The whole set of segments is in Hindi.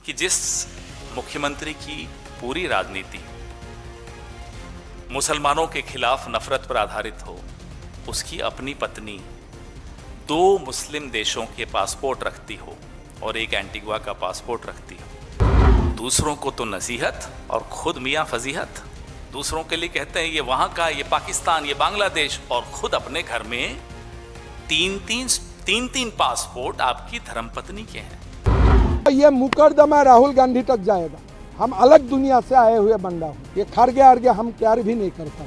कि जिस मुख्यमंत्री की पूरी राजनीति मुसलमानों के खिलाफ नफरत पर आधारित हो, उसकी अपनी पत्नी 2 मुस्लिम देशों के पासपोर्ट रखती हो और एक एंटीगुआ का पासपोर्ट रखती हो। दूसरों को तो नसीहत और खुद मियां फजीहत। दूसरों के लिए कहते हैं ये वहां का, ये पाकिस्तान, ये बांग्लादेश, और खुद अपने घर में 3 पासपोर्ट आपकी धर्मपत्नी के हैं। ये मुकदमा राहुल गांधी तक जाएगा। हम अलग दुनिया से आए हुए बंदा हूँ। ये खरगे आरगे हम प्यार भी नहीं करता।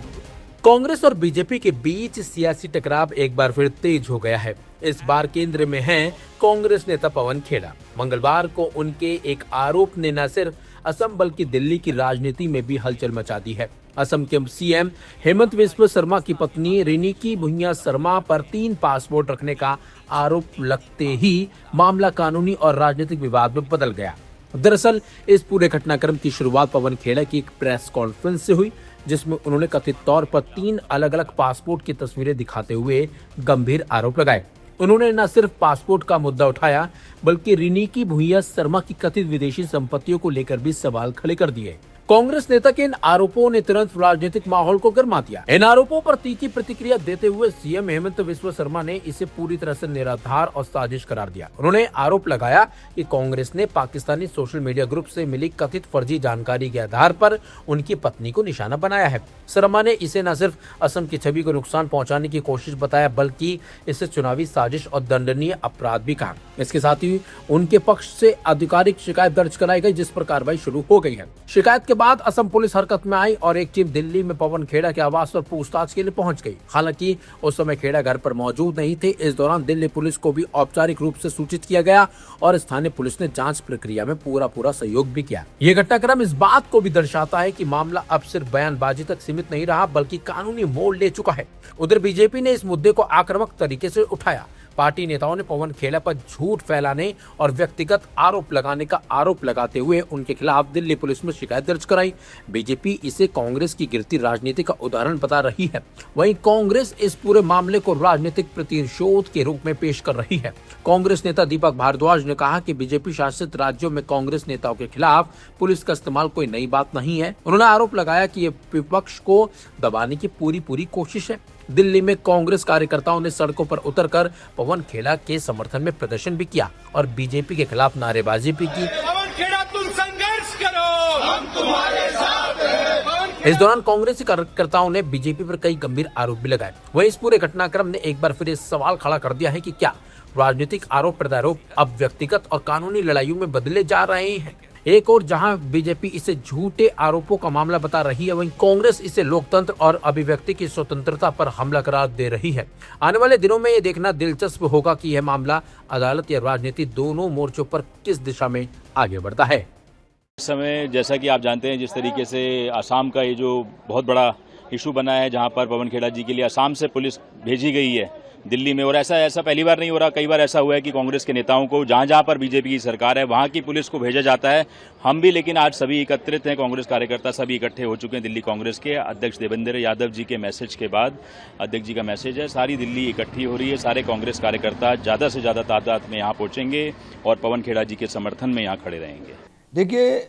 कांग्रेस और बीजेपी के बीच सियासी टकराव एक बार फिर तेज हो गया है। इस बार केंद्र में हैं कांग्रेस नेता पवन खेड़ा। मंगलवार को उनके एक आरोप ने न सिर्फ असम बल्कि दिल्ली की राजनीति में भी हलचल मचा दी है। असम के सीएम हेमंत बिस्वा शर्मा की पत्नी रिनिकी भुइयां शर्मा पर 3 पासपोर्ट रखने का आरोप लगते ही मामला कानूनी और राजनीतिक विवाद में बदल गया। दरअसल इस पूरे घटनाक्रम की शुरुआत पवन खेड़ा की एक प्रेस कॉन्फ्रेंस से हुई, जिसमें उन्होंने कथित तौर पर 3 अलग-अलग पासपोर्ट की तस्वीरें दिखाते हुए गंभीर आरोप लगाए। उन्होंने न सिर्फ पासपोर्ट का मुद्दा उठाया, बल्कि रिनिकी भुइयां शर्मा की कथित विदेशी संपत्तियों को लेकर भी सवाल खड़े कर दिए। कांग्रेस नेता के इन आरोपों ने तुरंत राजनीतिक माहौल को गर्मा दिया। इन आरोपों पर तीखी प्रतिक्रिया देते हुए सीएम हेमंत बिस्वा शर्मा ने इसे पूरी तरह से निराधार और साजिश करार दिया। उन्होंने आरोप लगाया कि कांग्रेस ने पाकिस्तानी सोशल मीडिया ग्रुप से मिली कथित फर्जी जानकारी के आधार पर उनकी पत्नी को निशाना बनाया है। शर्मा ने इसे न सिर्फ असम की छवि को नुकसान पहुंचाने की कोशिश बताया, बल्कि इसे चुनावी साजिश और दंडनीय अपराध भी कहा। इसके साथ ही उनके पक्ष से आधिकारिक शिकायत दर्ज कराई गई, जिस पर कार्रवाई शुरू हो गई है। शिकायत के बाद असम पुलिस हरकत में आई और एक टीम दिल्ली में पवन खेड़ा के आवास पर पूछताछ के लिए पहुंच गई। हालांकि उस समय खेड़ा घर पर मौजूद नहीं थे। इस दौरान दिल्ली पुलिस को भी औपचारिक रूप से सूचित किया गया और स्थानीय पुलिस ने जांच प्रक्रिया में पूरा सहयोग भी किया। ये घटनाक्रम इस बात को भी दर्शाता है कि मामला अब सिर्फ बयानबाजी तक सीमित नहीं रहा, बल्कि कानूनी मोड़ ले चुका है। उधर बीजेपी ने इस मुद्दे को आक्रामक तरीके से उठाया। पार्टी नेताओं ने पवन खेड़ा पर झूठ फैलाने और व्यक्तिगत आरोप लगाने का आरोप लगाते हुए उनके खिलाफ दिल्ली पुलिस में शिकायत दर्ज कराई। बीजेपी इसे कांग्रेस की गिरती राजनीति का उदाहरण बता रही है। वहीं कांग्रेस इस पूरे मामले को राजनीतिक प्रतिशोध के रूप में पेश कर रही है। कांग्रेस नेता दीपक भारद्वाज ने कहा कि बीजेपी शासित राज्यों में कांग्रेस नेताओं के खिलाफ पुलिस का इस्तेमाल कोई नई बात नहीं है। उन्होंने आरोप लगाया कि ये विपक्ष को दबाने की पूरी कोशिश है। दिल्ली में कांग्रेस कार्यकर्ताओं ने सड़कों पर उतरकर पवन खेड़ा के समर्थन में प्रदर्शन भी किया और बीजेपी के खिलाफ नारेबाजी भी की। पवन खेड़ा तुम संघर्ष करो, हम तुम्हारे साथ हैं। इस दौरान कांग्रेसी कार्यकर्ताओं ने बीजेपी पर कई गंभीर आरोप भी लगाए। वहीं इस पूरे घटनाक्रम ने एक बार फिर इस सवाल खड़ा कर दिया है कि क्या राजनीतिक आरोप प्रत्यारोप अब व्यक्तिगत और कानूनी लड़ाइयों में बदले जा रहे हैं। एक और जहां बीजेपी इसे झूठे आरोपों का मामला बता रही है, वहीं कांग्रेस इसे लोकतंत्र और अभिव्यक्ति की स्वतंत्रता पर हमला करार दे रही है। आने वाले दिनों में ये देखना दिलचस्प होगा कि यह मामला अदालत या राजनीति दोनों मोर्चों पर किस दिशा में आगे बढ़ता है। इस समय जैसा कि आप जानते हैं, जिस तरीके से आसाम का ये जो बहुत बड़ा इशू बना है, जहां पर पवन खेड़ा जी के लिए आसाम से पुलिस भेजी गई है दिल्ली में, और ऐसा पहली बार नहीं हो रहा, कई बार ऐसा हुआ है कि कांग्रेस के नेताओं को जहां पर बीजेपी की सरकार है वहां की पुलिस को भेजा जाता है। हम भी लेकिन आज सभी एकत्रित हैं, कांग्रेस कार्यकर्ता सभी इकट्ठे हो चुके हैं। दिल्ली कांग्रेस के अध्यक्ष देवेंद्र यादव जी के मैसेज के बाद अध्यक्ष जी का मैसेज है, सारी दिल्ली इकट्ठी हो रही है। सारे कांग्रेस कार्यकर्ता ज्यादा से ज्यादा तादाद में यहाँ पहुंचेंगे और पवन खेड़ा जी के समर्थन में यहाँ खड़े रहेंगे। देखिए,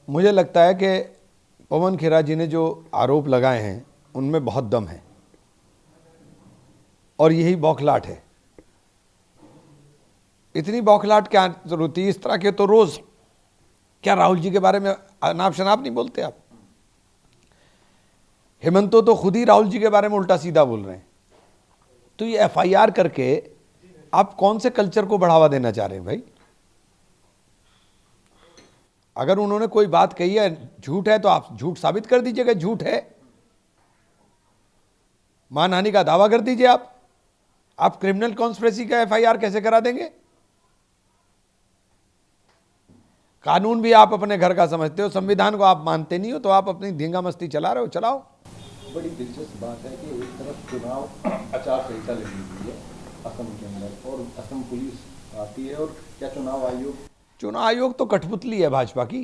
मुझे लगता है कि पवन खेड़ा जी ने जो आरोप लगाए हैं उनमें बहुत दम है और यही बौखलाहट है। इतनी बौखलाहट क्या जरूरत है? इस तरह के तो रोज क्या राहुल जी के बारे में अनाप शनाप नहीं बोलते आप? हेमंतो तो खुद ही राहुल जी के बारे में उल्टा सीधा बोल रहे हैं। तो ये एफआईआर करके आप कौन से कल्चर को बढ़ावा देना चाह रहे हैं भाई? अगर उन्होंने कोई बात कही है झूठ है तो आप झूठ साबित कर दीजिएगा, झूठ है। मानहानि का दावा कर दीजिए। आप क्रिमिनल कॉन्स्पिरेसी का एफआईआर कैसे करा देंगे? कानून भी आप अपने घर का समझते हो, संविधान को आप मानते नहीं हो, तो आप अपनी धींगा मस्ती चला रहे हो, चलाओ। बड़ी दिलचस्प बात है कि एक तरफ चुनाव आचार संहिता लगी हुई है असम के अंदर और असम पुलिस आती है, और क्या चुनाव आयोग तो कठपुतली है भाजपा की।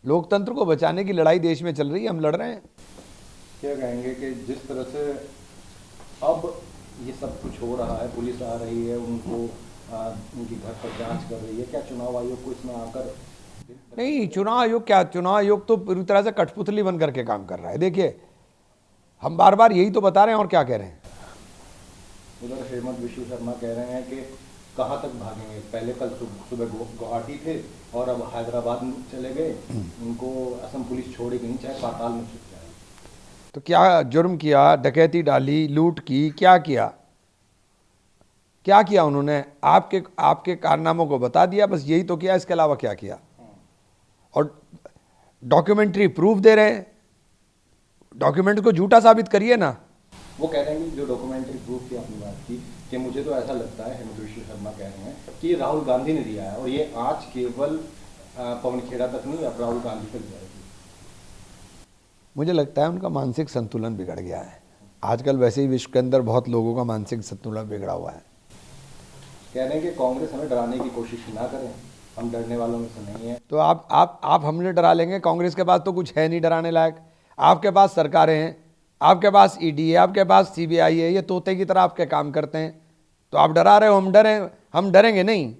लोकतंत्र को बचाने की लड़ाई देश में चल रही है, हम लड़ रहे हैं। क्या कहेंगे कि जिस तरह से अब ये सब कुछ हो रहा है, पुलिस आ रही है, उनको उनके घर पर जांच कर रही है, क्या चुनाव आयोग को इसमें आकर नहीं, चुनाव आयोग क्या, चुनाव आयोग तो पूरी तरह से कठपुतली बन करके काम कर रहा है। देखिए, हम बार बार यही तो बता रहे हैं और क्या कह रहे हैं। उधर हेमंत विश्व शर्मा कह रहे हैं कि कहाँ तक भागेंगे, पहले कल सुबह गुवाहाटी थे और अब हैदराबाद में चले गए, उनको असम पुलिस छोड़ेगी नहीं, चाहे पाताल में छुप जाए। तो क्या जुर्म किया, डकैती डाली, लूट की, क्या किया, क्या किया उन्होंने? आपके कारनामों को बता दिया, बस यही तो किया, इसके अलावा क्या किया? और डॉक्यूमेंट्री प्रूफ दे रहे हैं, डॉक्यूमेंट को झूठा साबित करिए ना। वो कह रहे हैं कि जो डॉक्यूमेंट्री प्रूफ की आपने बात की, कि मुझे तो ऐसा लगता है, हेमंत विश्व शर्मा कह रहे हैं कि राहुल गांधी ने दिया है और ये आज केवल पवन खेड़ा तक नहीं, अब राहुल गांधी तक जाएगी। मुझे लगता है उनका मानसिक संतुलन बिगड़ गया है। आजकल वैसे ही विश्व के अंदर बहुत लोगों का मानसिक संतुलन बिगड़ा हुआ है। कह रहे हैं कि कांग्रेस हमें डराने की कोशिश ना करें, हम डरने वालों में से नहीं है। तो आप हमने डरा लेंगे? कांग्रेस के पास तो कुछ है नहीं डराने लायक। आपके पास सरकारें हैं, आपके पास ईडी है, आपके पास सीबीआई है, ये तोते की तरह आपके काम करते हैं। तो आप डरा रहे हो, हम डरेंगे नहीं।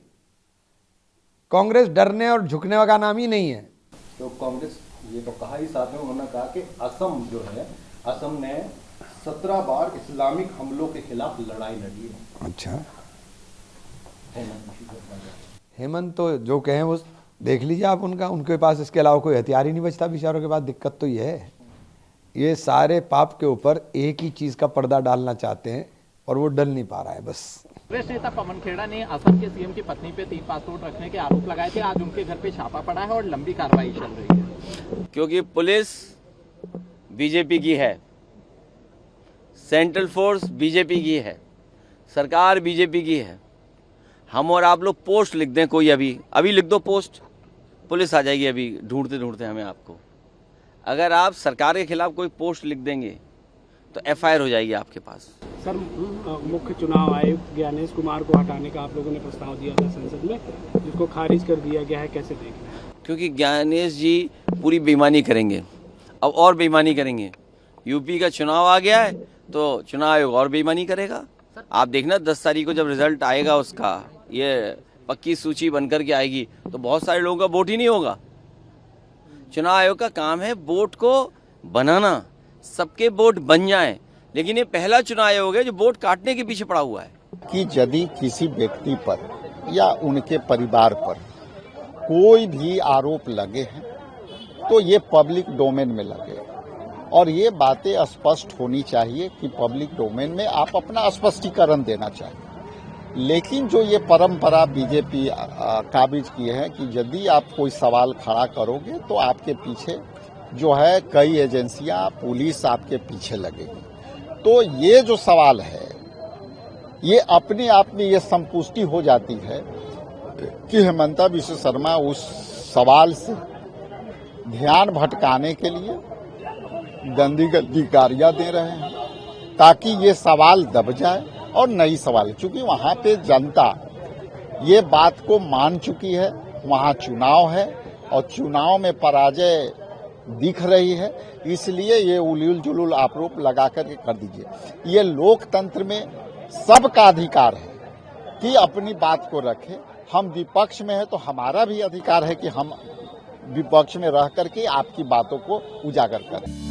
कांग्रेस डरने और झुकने का नाम ही नहीं है। तो कांग्रेस ये तो कहा ही साथ में, उन्होंने कहा कि असम जो है, असम ने 17 बार इस्लामिक हमलों के खिलाफ लड़ाई लड़ी है। अच्छा, हेमंत तो जो कहें वो देख लीजिए आप उनका, उनके पास इसके अलावा कोई हथियार ही नहीं बचता बेचारों के पास। दिक्कत तो ये है, ये सारे पाप के ऊपर एक ही चीज का पर्दा डालना चाहते हैं और वो डल नहीं पा रहा है बस। कांग्रेस नेता पवन खेड़ा ने असम के सीएम की पत्नी पे 3 पासपोर्ट रखने के आरोप लगाए थे। आज उनके घर पे छापा पड़ा है और लंबी कार्रवाई चल रही है। क्योंकि पुलिस बीजेपी की है, सेंट्रल फोर्स बीजेपी की है, सरकार बीजेपी की है। हम और आप लोग पोस्ट लिख दें, कोई अभी लिख दो पोस्ट, पुलिस आ जाएगी अभी ढूंढते ढूंढते हमें आपको। अगर आप सरकार के खिलाफ कोई पोस्ट लिख देंगे तो एफआईआर हो जाएगी आपके पास। सर, मुख्य चुनाव आयुक्त ज्ञानेश कुमार को हटाने का आप लोगों ने प्रस्ताव दिया था संसद में, जिसको खारिज कर दिया गया है, कैसे देख रहे हैं? क्योंकि ज्ञानेश जी पूरी बेईमानी करेंगे, अब और बेईमानी करेंगे। यूपी का चुनाव आ गया है तो चुनाव आयोग और बेईमानी करेगा। आप देखना 10 तारीख को जब रिजल्ट आएगा उसका, ये पक्की सूची बनकर के आएगी, तो बहुत सारे लोगों का वोट ही नहीं होगा। चुनाव आयोग का काम है वोट को बनाना, सबके वोट बन जाएं, लेकिन ये पहला चुनाव आयोग है जो वोट काटने के पीछे पड़ा हुआ है। कि यदि किसी व्यक्ति पर या उनके परिवार पर कोई भी आरोप लगे हैं तो ये पब्लिक डोमेन में लगे और ये बातें स्पष्ट होनी चाहिए कि पब्लिक डोमेन में आप अपना स्पष्टीकरण देना चाहिए। लेकिन जो ये परंपरा बीजेपी काबिज की है कि यदि आप कोई सवाल खड़ा करोगे तो आपके पीछे जो है कई एजेंसियां, पुलिस आपके पीछे लगेगी, तो ये जो सवाल है ये अपने आप में ये संतुष्टि हो जाती है कि हेमंत विश्व शर्मा उस सवाल से ध्यान भटकाने के लिए गंदी गंदी गालियां दे रहे हैं ताकि ये सवाल दब जाए और नई सवाल, चूंकि वहां पे जनता ये बात को मान चुकी है, वहां चुनाव है और चुनाव में पराजय दिख रही है, इसलिए ये उलूल जुलूल आरोप लगा करके कर दीजिए। ये लोकतंत्र में सबका अधिकार है कि अपनी बात को रखे। हम विपक्ष में है तो हमारा भी अधिकार है कि हम विपक्ष में रह करके आपकी बातों को उजागर करें।